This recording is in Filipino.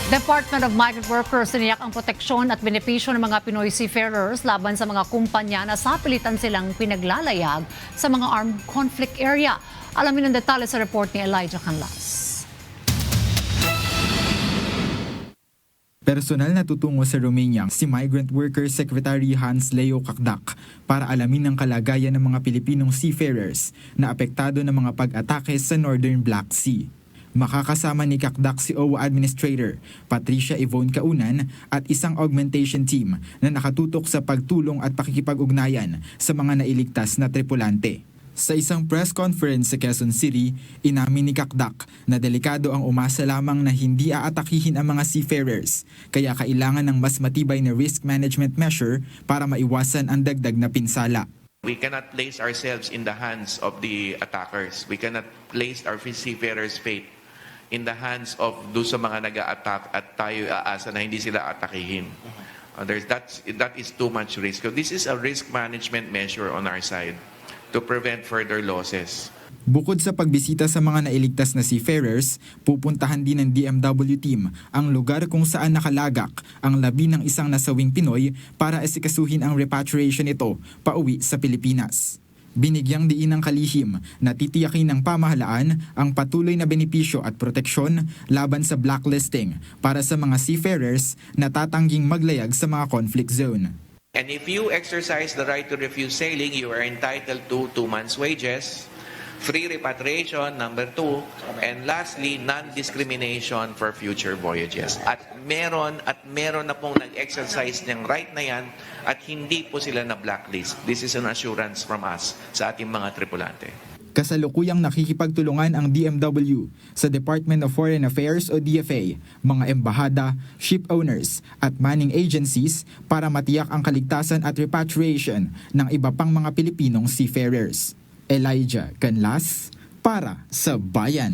Department of Migrant Workers siniyak ang proteksyon at benepisyo ng mga Pinoy seafarers laban sa mga kumpanya na sapilitan silang pinaglalayag sa mga armed conflict area. Alamin ang detalye sa report ni Elijah Canlas. Personal na tutungo sa Romania si Migrant Workers Secretary Hans Leo Kakdak para alamin ang kalagayan ng mga Pilipinong seafarers na apektado ng mga pag-atake sa Northern Black Sea. Makakasama ni Kakdak si OWA Administrator Patricia Yvonne Kaunan at isang augmentation team na nakatutok sa pagtulong at pakikipag-ugnayan sa mga nailigtas na tripulante. Sa isang press conference sa Quezon City, inamin ni Kakdak na delikado ang umasa lamang na hindi aatakihin ang mga seafarers, kaya kailangan ng mas matibay na risk management measure para maiwasan ang dagdag na pinsala. We cannot place ourselves in the hands of the attackers. We cannot place our seafarers' fate in the hands of those sa mga nag-a-attack at tayo aasa na hindi sila atakihin. That is too much risk. So this is a risk management measure on our side to prevent further losses. Bukod sa pagbisita sa mga nailigtas na seafarers, pupuntahan din ng DMW team ang lugar kung saan nakalagak ang labi ng isang nasawing Pinoy para asikasuhin ang repatriation nito pauwi sa Pilipinas. Binigyang diin ng kalihim na titiyakin ng pamahalaan ang patuloy na benepisyo at proteksyon laban sa blacklisting para sa mga seafarers na tatangging maglayag sa mga conflict zone. And if you exercise the right to refuse sailing, you are entitled to 2 months' wages, free repatriation, number 2, and lastly, non-discrimination for future voyages. At meron na pong nag-exercise ng right na yan at hindi po sila na blacklist. This is an assurance from us sa ating mga tripulante. Kasalukuyang nakikipagtulungan ang DMW sa Department of Foreign Affairs o DFA, mga embahada, ship owners at manning agencies para matiyak ang kaligtasan at repatriation ng iba pang mga Pilipinong seafarers. Elijah Canlas para sa Bayan.